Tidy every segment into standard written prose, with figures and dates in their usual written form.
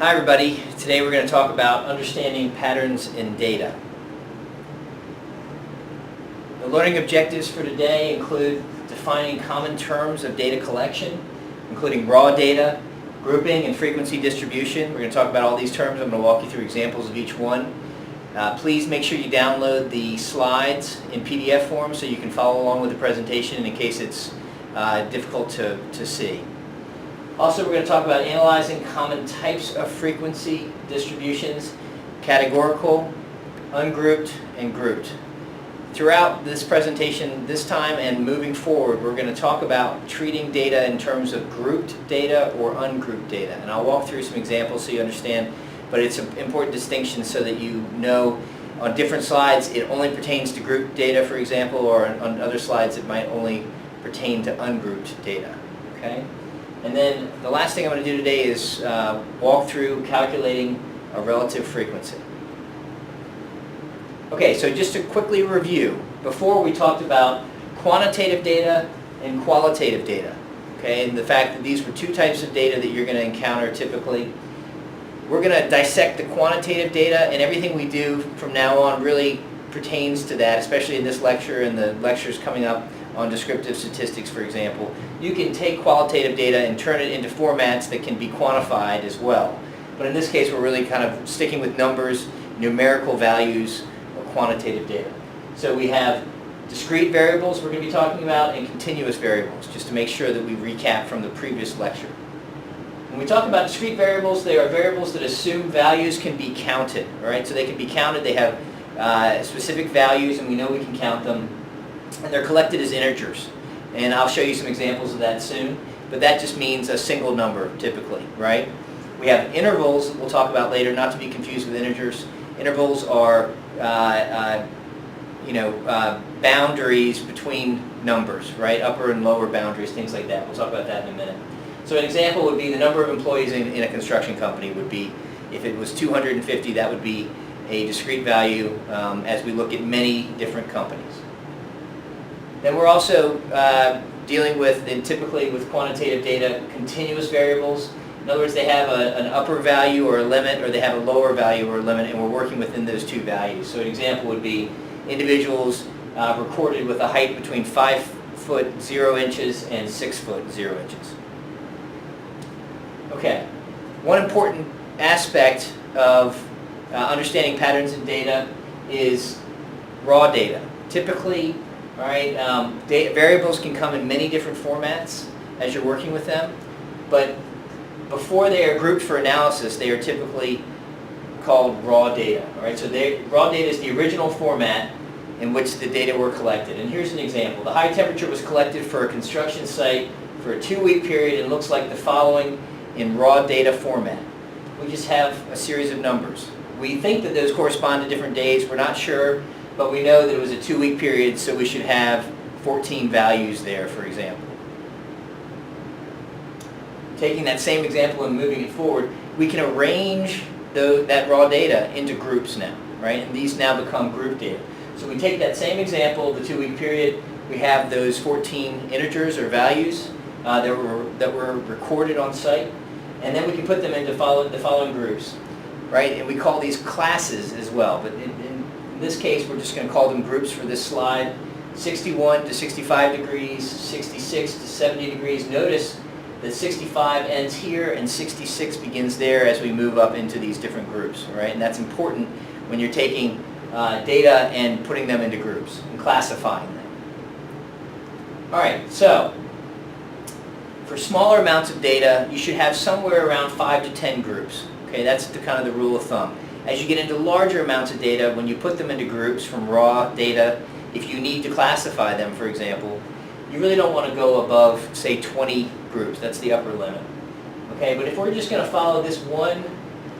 Hi everybody, today we're going to talk about understanding patterns in data. The learning objectives for today include defining common terms of data collection, including raw data, grouping, and frequency distribution. We're going to talk about all these terms. I'm going to walk you through examples of each one. Please make sure you download the slides in PDF form so you can follow along with the presentation in case it's difficult to see. Also, we're going to talk about analyzing common types of frequency distributions, categorical, ungrouped, and grouped. Throughout this presentation this time and moving forward, we're going to talk about treating data in terms of grouped data or ungrouped data. And I'll walk through some examples so you understand, but it's an important distinction so that you know on different slides it only pertains to grouped data, for example, or on other slides it might only pertain to ungrouped data. Okay? And then the last thing I'm going to do today is walk through calculating a relative frequency. Okay, so just to quickly review, before we talked about quantitative data and qualitative data, okay, and the fact that these were two types of data that you're going to encounter typically. We're going to dissect the quantitative data, and everything we do from now on really pertains to that, especially in this lecture and the lectures coming up on descriptive statistics, for example. You can take qualitative data and turn it into formats that can be quantified as well. But in this case, we're really kind of sticking with numbers, numerical values, or quantitative data. So we have discrete variables we're going to be talking about and continuous variables, just to make sure that we recap from the previous lecture. When we talk about discrete variables, they are variables that assume values can be counted. All right? So they can be counted, they have specific values, and we know we can count them. And they're collected as integers. And I'll show you some examples of that soon. But that just means a single number, typically, right? We have intervals that we'll talk about later, not to be confused with integers. Intervals are boundaries between numbers, right? Upper and lower boundaries, things like that. We'll talk about that in a minute. So an example would be the number of employees in a construction company would be, if it was 250, that would be a discrete value as we look at many different companies. Then we're also dealing with, and typically with quantitative data, continuous variables. In other words, they have an upper value or a limit, or they have a lower value or a limit, and we're working within those two values. So an example would be individuals recorded with a height between 5 foot 0 inches and 6 foot 0 inches. Okay, one important aspect of understanding patterns in data is raw data. Typically, all right, variables can come in many different formats as you're working with them, but before they are grouped for analysis, they are typically called raw data. All right, so raw data is the original format in which the data were collected. And here's an example. The high temperature was collected for a construction site for a 2-week period and looks like the following in raw data format. We just have a series of numbers. We think that those correspond to different days. We're not sure. But we know that it was a 2-week period, so we should have 14 values there, for example. Taking that same example and moving it forward, we can arrange that raw data into groups now, right? And these now become group data. So we take that same example of the 2-week period, we have those 14 integers or values that were recorded on site, and then we can put them into the following groups, right? And we call these classes as well, but in this case, we're just going to call them groups for this slide. 61 to 65 degrees, 66 to 70 degrees. Notice that 65 ends here and 66 begins there as we move up into these different groups, right? And that's important when you're taking data and putting them into groups and classifying them. All right, so for smaller amounts of data, you should have somewhere around 5 to 10 groups. Okay, that's kind of the rule of thumb. As you get into larger amounts of data, when you put them into groups from raw data, if you need to classify them, for example, you really don't want to go above, say, 20 groups. That's the upper limit. Okay, but if we're just going to follow this one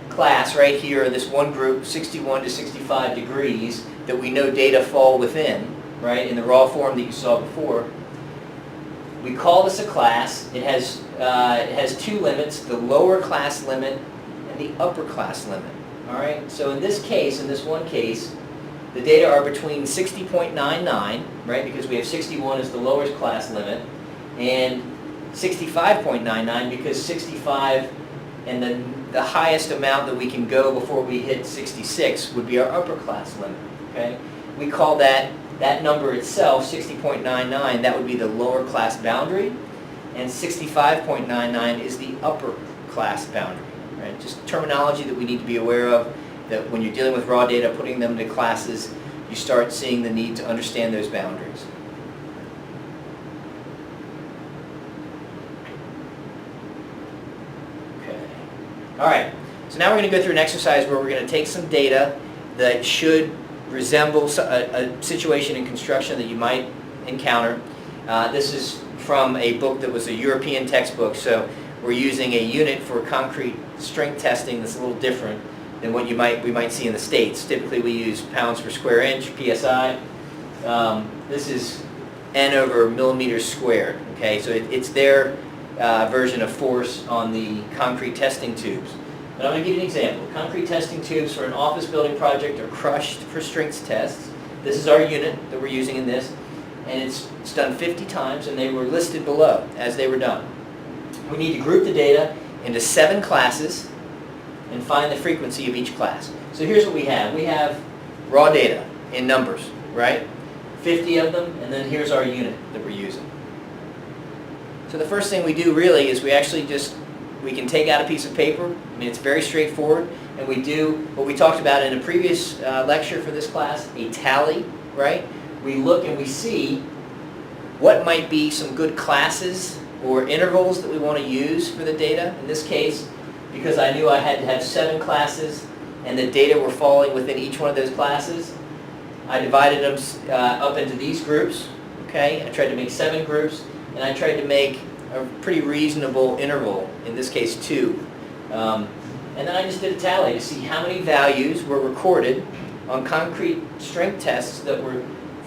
class right here, this one group, 61 to 65 degrees, that we know data fall within, right, in the raw form that you saw before, we call this a class. It has two limits, the lower class limit and the upper class limit. All right, so in this case, in this one case, the data are between 60.99, right, because we have 61 as the lowest class limit, and 65.99 because 65 and the the highest amount that we can go before we hit 66 would be our upper class limit, okay? We call that number itself, 60.99, that would be the lower class boundary, and 65.99 is the upper class boundary, right? Just terminology that we need to be aware of, that when you're dealing with raw data, putting them into classes, you start seeing the need to understand those boundaries. Okay. All right, so now we're going to go through an exercise where we're going to take some data that should resemble a situation in construction that you might encounter. This is from a book that was a European textbook, so we're using a unit for concrete strength testing that's a little different than what we might see in the States. Typically we use pounds per square inch, PSI. This is N over millimeters squared, okay? So it's their version of force on the concrete testing tubes. But I'm going to give you an example. Concrete testing tubes for an office building project are crushed for strength tests. This is our unit that we're using in this, and it's done 50 times, and they were listed below as they were done. We need to group the data into 7 classes and find the frequency of each class. So here's what we have. We have raw data in numbers, right? 50 of them, and then here's our unit that we're using. So the first thing we do really is we can take out a piece of paper. I mean, it's very straightforward, and we do what we talked about in a previous lecture for this class, a tally, right? We look and we see what might be some good classes or intervals that we want to use for the data. In this case, because I knew I had to have 7 classes and the data were falling within each one of those classes, I divided them up into these groups, okay? I tried to make 7 groups, and I tried to make a pretty reasonable interval, in this case 2. And then I just did a tally to see how many values were recorded on concrete strength tests that were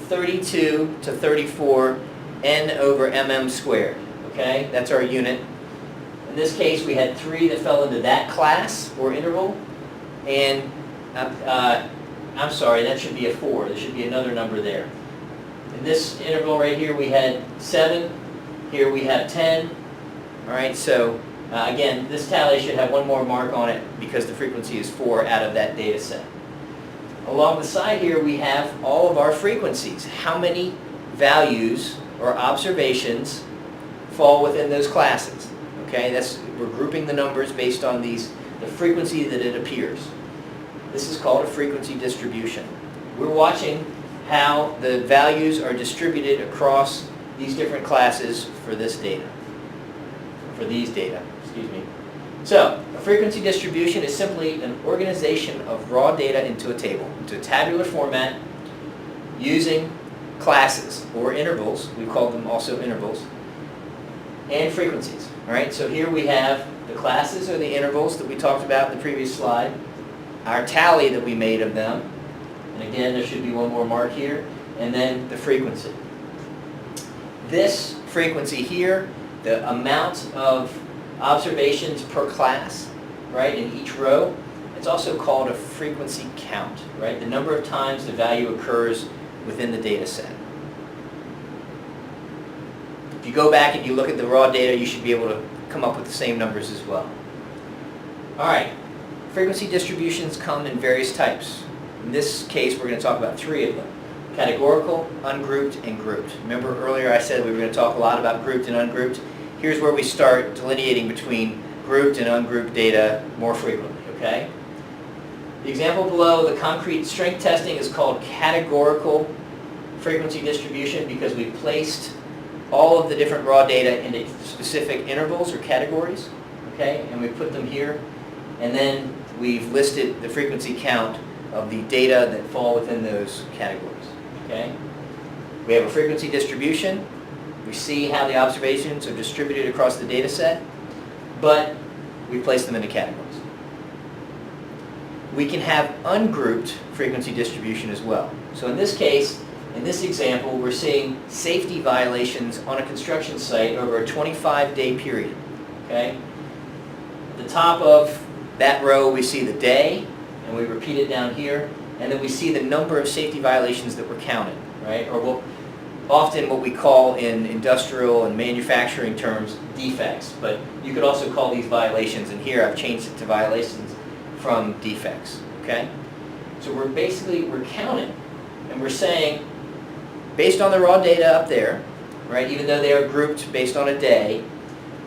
32 to 34 N over mm squared, okay? That's our unit. In this case, we had 3 that fell into that class or interval, and I'm sorry, that should be a 4. There should be another number there. In this interval right here, we had 7. Here we have 10. All right, so again, this tally should have one more mark on it because the frequency is 4 out of that data set. Along the side here, we have all of our frequencies. How many values or observations fall within those classes? Okay, we're grouping the numbers based on the frequency that it appears. This is called a frequency distribution. We're watching how the values are distributed across these different classes for this data, for these data, excuse me. So, a frequency distribution is simply an organization of raw data into a table, into a tabular format, using classes or intervals, we call them also intervals, and frequencies. All right, so here we have the classes or the intervals that we talked about in the previous slide, our tally that we made of them, and again there should be one more mark here, and then the frequency. This frequency here, the amount of observations per class, right, in each row, it's also called a frequency count, right? The number of times the value occurs within the data set. If you go back and you look at the raw data, you should be able to come up with the same numbers as well. All right, frequency distributions come in various types. In this case, we're going to talk about 3 of them: categorical, ungrouped, and grouped. Remember earlier I said we were going to talk a lot about grouped and ungrouped? Here's where we start delineating between grouped and ungrouped data more frequently, okay? The example below, the concrete strength testing, is called categorical frequency distribution because we placed all of the different raw data into specific intervals or categories, okay? And we put them here, and then we've listed the frequency count of the data that fall within those categories, okay? We have a frequency distribution. We see how the observations are distributed across the data set, but we place them into categories. We can have ungrouped frequency distribution as well. So in this case, in this example, we're seeing safety violations on a construction site over a 25-day period, okay? At the top of that row, we see the day, and we repeat it down here, and then we see the number of safety violations that were counted, right? Or often what we call in industrial and manufacturing terms defects, but you could also call these violations, and here I've changed it to violations from defects, okay? So we're counting, and we're saying, based on the raw data up there, right, even though they are grouped based on a day,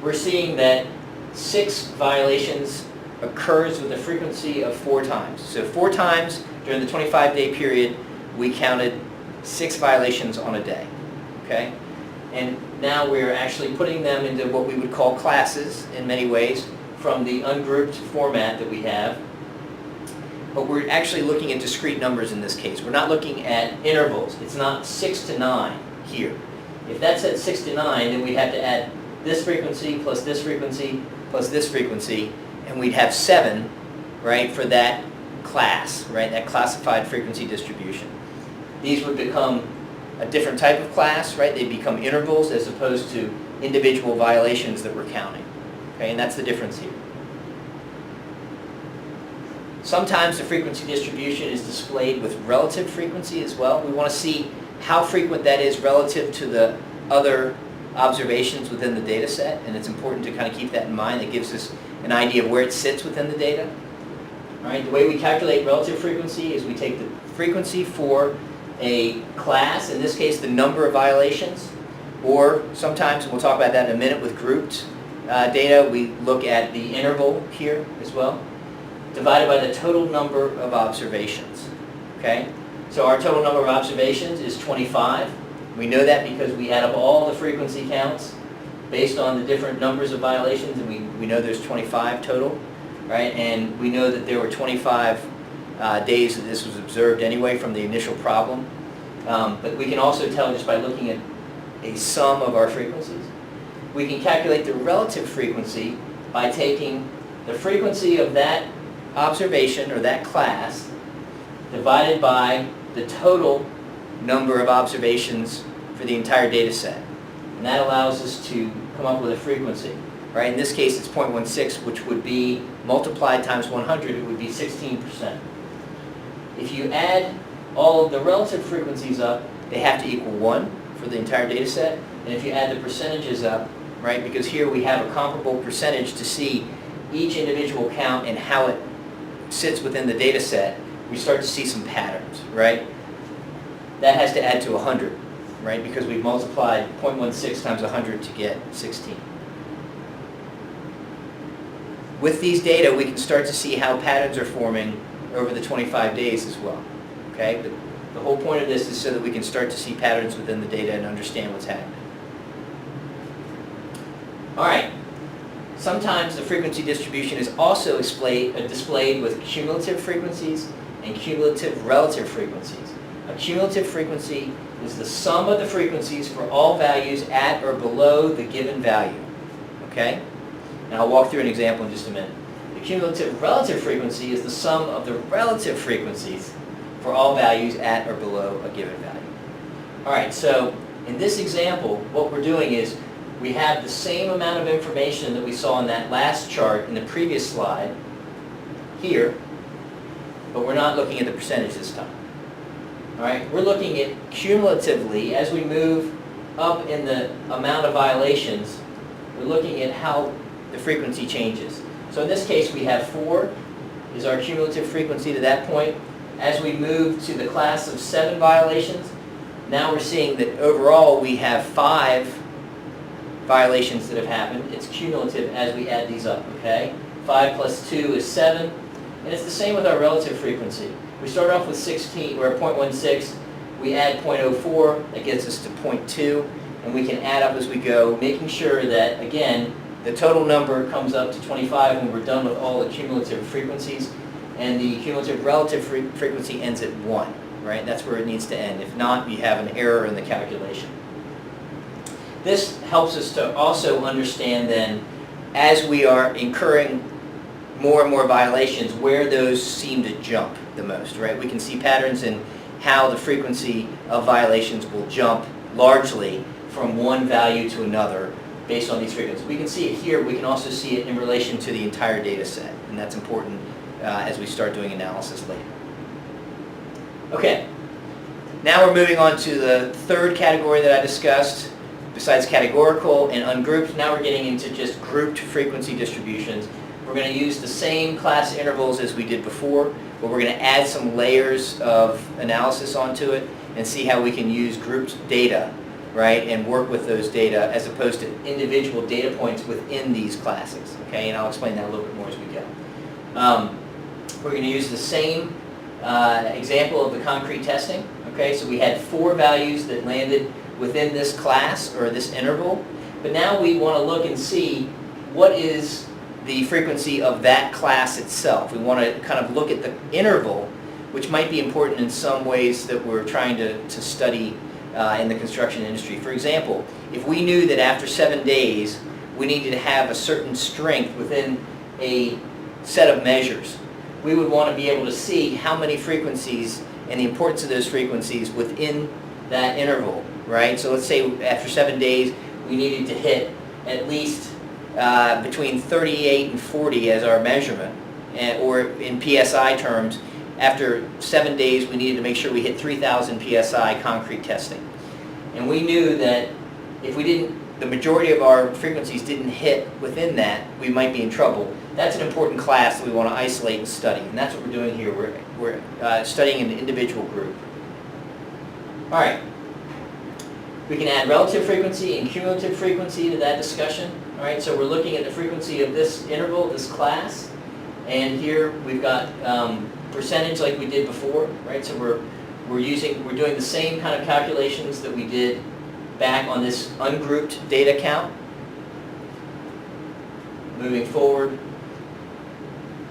we're seeing that 6 violations occurs with a frequency of 4 times. So 4 times during the 25-day period, we counted 6 violations on a day, okay? And now we're actually putting them into what we would call classes in many ways from the ungrouped format that we have. But we're actually looking at discrete numbers in this case. We're not looking at intervals. It's not 6 to 9 here. If that's at 6 to 9, then we'd have to add this frequency plus this frequency plus this frequency, and we'd have 7, right, for that class, right, that classified frequency distribution. These would become a different type of class, right? They become intervals as opposed to individual violations that we're counting, okay, and that's the difference here. Sometimes the frequency distribution is displayed with relative frequency as well. We want to see how frequent that is relative to the other observations within the data set, and it's important to kind of keep that in mind. It gives us an idea of where it sits within the data. All right, the way we calculate relative frequency is we take the frequency for a class, in this case the number of violations, or sometimes, and we'll talk about that in a minute with grouped data, we look at the interval here as well, divided by the total number of observations, okay? So our total number of observations is 25. We know that because we add up all the frequency counts based on the different numbers of violations, and we know there's 25 total, right? And we know that there were 25 days that this was observed anyway from the initial problem. But we can also tell just by looking at a sum of our frequencies. We can calculate the relative frequency by taking the frequency of that observation or that class divided by the total number of observations for the entire data set. And that allows us to come up with a frequency, right? In this case it's 0.16, which would be multiplied times 100, it would be 16%. If you add all of the relative frequencies up, they have to equal 1 for the entire data set. And if you add the percentages up, right, because here we have a comparable percentage to see each individual count and how it sits within the data set, we start to see some patterns, right? That has to add to 100, right, because we've multiplied 0.16 times 100 to get 16. With these data, we can start to see how patterns are forming over the 25 days as well, okay? But the whole point of this is so that we can start to see patterns within the data and understand what's happening. All right. Sometimes the frequency distribution is also displayed with cumulative frequencies and cumulative relative frequencies. A cumulative frequency is the sum of the frequencies for all values at or below the given value, okay? And I'll walk through an example in just a minute. The cumulative relative frequency is the sum of the relative frequencies for all values at or below a given value. All right, so in this example, what we're doing is we have the same amount of information that we saw in that last chart in the previous slide here, but we're not looking at the percentage this time. All right, we're looking at cumulatively as we move up in the amount of violations, we're looking at how the frequency changes. So in this case we have 4 is our cumulative frequency to that point. As we move to the class of 7 violations, now we're seeing that overall we have 5 violations that have happened. It's cumulative as we add these up, okay? 5 plus 2 is 7, and it's the same with our relative frequency. We start off with 16, we're at 0.16, we add 0.04, that gets us to 0.2, and we can add up as we go, making sure that, again, the total number comes up to 25 when we're done with all the cumulative frequencies, and the cumulative relative frequency ends at 1, right? That's where it needs to end. If not, you have an error in the calculation. This helps us to also understand then, as we are incurring more and more violations, where those seem to jump the most, right? We can see patterns in how the frequency of violations will jump largely from one value to another based on these frequencies. We can see it here, we can also see it in relation to the entire data set, and that's important as we start doing analysis later. Okay, Now we're moving on to the third category that I discussed. Besides categorical and ungrouped, now we're getting into just grouped frequency distributions. We're going to use the same class intervals as we did before, but we're going to add some layers of analysis onto it and see how we can use grouped data, right, and work with those data as opposed to individual data points within these classes, okay, and I'll explain that a little bit more as we go. We're going to use the same example of the concrete testing, okay, so we had 4 values that landed within this class or this interval, but now we want to look and see what is the frequency of that class itself. We want to kind of look at the interval, which might be important in some ways that we're trying to study in the construction industry. For example, if we knew that after 7 days we needed to have a certain strength within a set of measures, we would want to be able to see how many frequencies and the importance of those frequencies within that interval, right? So let's say after 7 days we needed to hit at least between 38 and 40 as our measurement, or in PSI terms, after 7 days we needed to make sure we hit 3,000 PSI concrete testing. And we knew that if the majority of our frequencies didn't hit within that, we might be in trouble. That's an important class that we want to isolate and study, and that's what we're doing here. We're studying an individual group. All right. We can add relative frequency and cumulative frequency to that discussion. All right, so we're looking at the frequency of this interval, this class, and here we've got percentage like we did before, right? So we're doing the same kind of calculations that we did back on this ungrouped data count. Moving forward,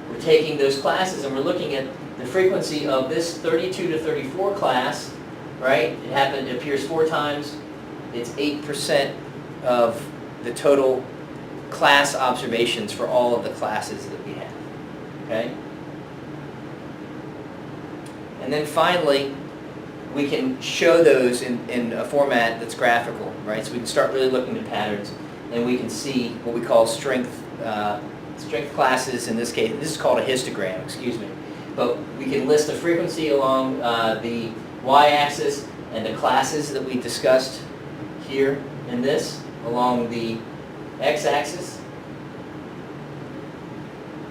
we're taking those classes and we're looking at the frequency of this 32 to 34 class, right? It appears 4 times. It's 8% of the total class observations for all of the classes that we have, okay? And then finally, we can show those in a format that's graphical, right? So we can start really looking at patterns, and we can see what we call strength classes. In this case, this is called a histogram, excuse me. But we can list the frequency along the y-axis and the classes that we discussed here in this, along the x-axis.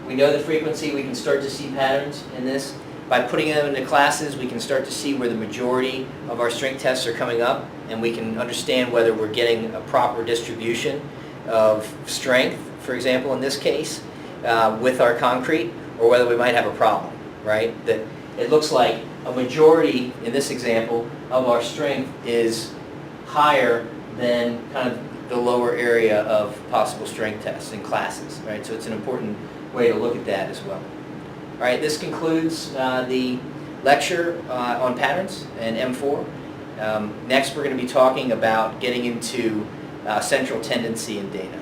We know the frequency, we can start to see patterns in this. By putting them into classes, we can start to see where the majority of our strength tests are coming up, and we can understand whether we're getting a proper distribution of strength, for example, in this case, with our concrete, or whether we might have a problem, right? That it looks like a majority, in this example, of our strength is higher than kind of the lower area of possible strength tests in classes, right? So it's an important way to look at that as well. All right, this concludes the lecture on patterns and M4. Next, we're going to be talking about getting into central tendency in data.